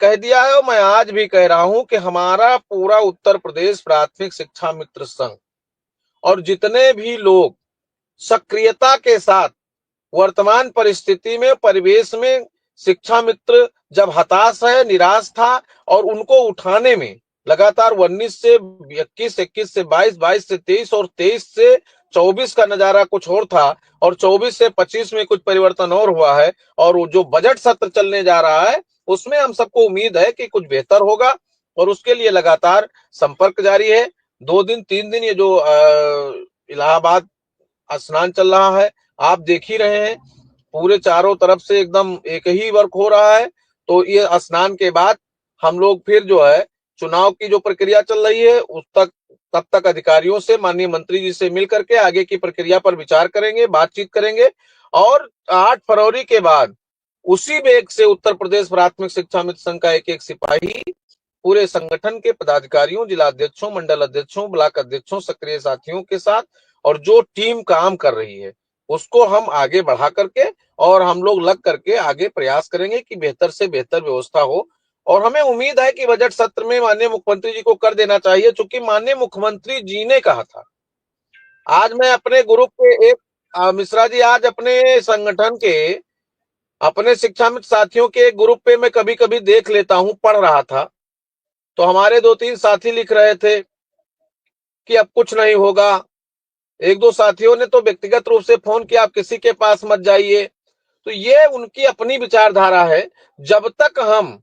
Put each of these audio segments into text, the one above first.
कह दिया है और मैं आज भी कह रहा हूं कि हमारा पूरा उत्तर प्रदेश प्राथमिक शिक्षा मित्र संघ और जितने भी लोग सक्रियता के साथ वर्तमान परिस्थिति में परिवेश में शिक्षा मित्र जब हताश है, निराश था और उनको उठाने में लगातार 19 से 21, 21 से 22, 22 से 23 और 23 से 24 का नजारा कुछ और था और 24 से 25 में कुछ परिवर्तन और हुआ है और जो बजट सत्र चलने जा रहा है उसमें हम सबको उम्मीद है कि कुछ बेहतर होगा और उसके लिए लगातार संपर्क जारी है। 2 दिन 3 दिन ये जो इलाहाबाद स्नान चल रहा है, आप देख ही रहे हैं, पूरे चारों तरफ से एकदम एक ही वर्क हो रहा है। तो ये स्नान के बाद हम लोग फिर जो है चुनाव की जो प्रक्रिया चल रही है उस तक तब तक अधिकारियों से माननीय मंत्री जी से मिल करके आगे की प्रक्रिया पर विचार करेंगे, बातचीत करेंगे और 8 फरवरी के बाद उसी वेग से उत्तर प्रदेश प्राथमिक शिक्षा मित्र संघ का एक सिपाही पूरे संगठन के पदाधिकारियों, जिला अध्यक्षों, मंडल अध्यक्षों, ब्लॉक अध्यक्षों, सक्रिय साथियों के साथ और जो टीम काम कर रही है उसको हम आगे बढ़ा करके और हम लोग लग करके आगे प्रयास करेंगे कि बेहतर से बेहतर व्यवस्था हो। और हमें उम्मीद है कि बजट सत्र में माननीय मुख्यमंत्री जी को कर देना चाहिए, चूंकि माननीय मुख्यमंत्री जी ने कहा था। आज मैं अपने ग्रुप के एक मिश्रा जी, आज अपने संगठन के अपने शिक्षा मित्र साथियों के एक ग्रुप पे मैं कभी कभी देख लेता हूं, पढ़ रहा था तो हमारे 2-3 साथी लिख रहे थे कि अब कुछ नहीं होगा। 1-2 साथियों ने तो व्यक्तिगत रूप से फोन किया, आप किसी के पास मत जाइए। तो ये उनकी अपनी विचारधारा है। जब तक हम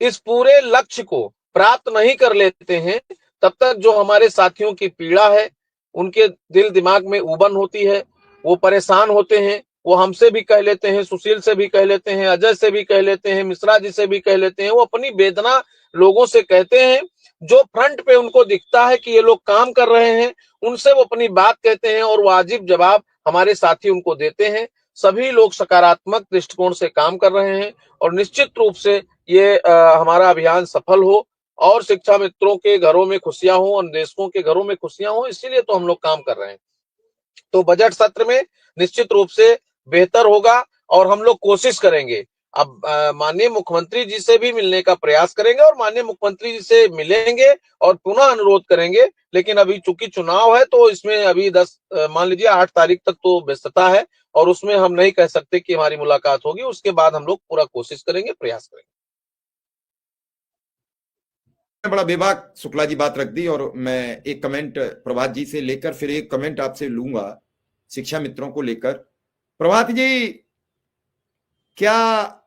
इस पूरे लक्ष्य को प्राप्त नहीं कर लेते हैं तब तक जो हमारे साथियों की पीड़ा है, उनके दिल दिमाग में उबन होती है, वो परेशान होते हैं, वो हमसे भी कह लेते हैं, सुशील से भी कह लेते हैं, अजय से भी कह लेते हैं, मिश्रा जी से भी कह लेते हैं, वो अपनी वेदना लोगों से कहते हैं। जो फ्रंट पे उनको दिखता है कि ये लोग काम कर रहे हैं उनसे वो अपनी बात कहते हैं और वाजिब जवाब हमारे साथी उनको देते हैं। सभी लोग सकारात्मक दृष्टिकोण से काम कर रहे हैं और निश्चित रूप से ये हमारा अभियान सफल हो और शिक्षा मित्रों के घरों में खुशियां हो और निदेशकों के घरों में खुशियां हो, इसीलिए तो हम लोग काम कर रहे हैं। तो बजट सत्र में निश्चित रूप से बेहतर होगा और हम लोग कोशिश करेंगे। अब माननीय मुख्यमंत्री जी से भी मिलने का प्रयास करेंगे और माननीय मुख्यमंत्री जी से मिलेंगे और पुनः अनुरोध करेंगे। लेकिन अभी चूंकि चुनाव है तो इसमें अभी 10 मान लीजिए 8 तारीख तक तो व्यस्तता है और उसमें हम नहीं कह सकते कि हमारी मुलाकात होगी। उसके बाद हम लोग पूरा कोशिश करेंगे, प्रयास करेंगे। बड़ा बेबाक शुक्ला जी बात रख दी और मैं एक कमेंट प्रभात जी से लेकर फिर एक कमेंट आपसे लूंगा शिक्षा मित्रों को लेकर। प्रभात जी, क्या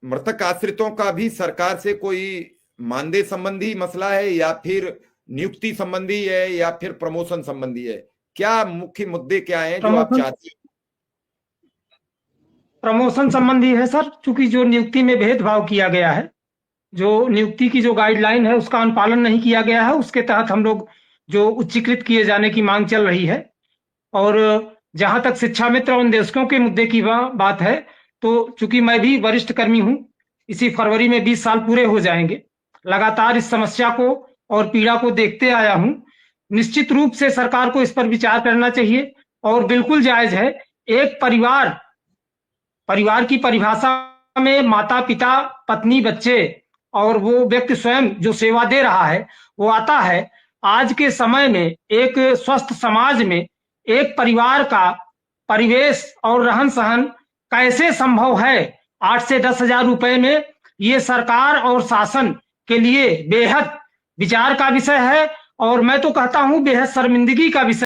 मृतक आश्रितों का भी सरकार से कोई मानदेय संबंधी मसला है या फिर नियुक्ति संबंधी है या फिर प्रमोशन संबंधी है? क्या मुख्य मुद्दे क्या हैं जो आप चाहते हैं? प्रमोशन संबंधी है सर, चूंकि जो नियुक्ति में भेदभाव किया गया है, जो नियुक्ति की जो गाइडलाइन है उसका अनुपालन नहीं किया गया है, उसके तहत हम लोग जो उच्चीकृत किए जाने की मांग चल रही है। और जहां तक शिक्षा मित्र और निदेशकों के मुद्दे की बात है तो चूंकि मैं भी वरिष्ठ कर्मी हूं, इसी फरवरी में 20 साल पूरे हो जाएंगे, लगातार इस समस्या को और पीड़ा को देखते आया हूं। निश्चित रूप से सरकार को इस पर विचार करना चाहिए और बिल्कुल जायज है। एक परिवार की परिभाषा में माता पिता, पत्नी, बच्चे और वो व्यक्ति स्वयं जो सेवा दे रहा है वो आता है। आज के समय में एक स्वस्थ समाज में एक परिवार का परिवेश और रहन सहन कैसे संभव है 8 से 10 हजार रुपए में, ये सरकार और शासन के लिए बेहद विचार का विषय है और मैं तो कहता हूं बेहद शर्मिंदगी का विषय।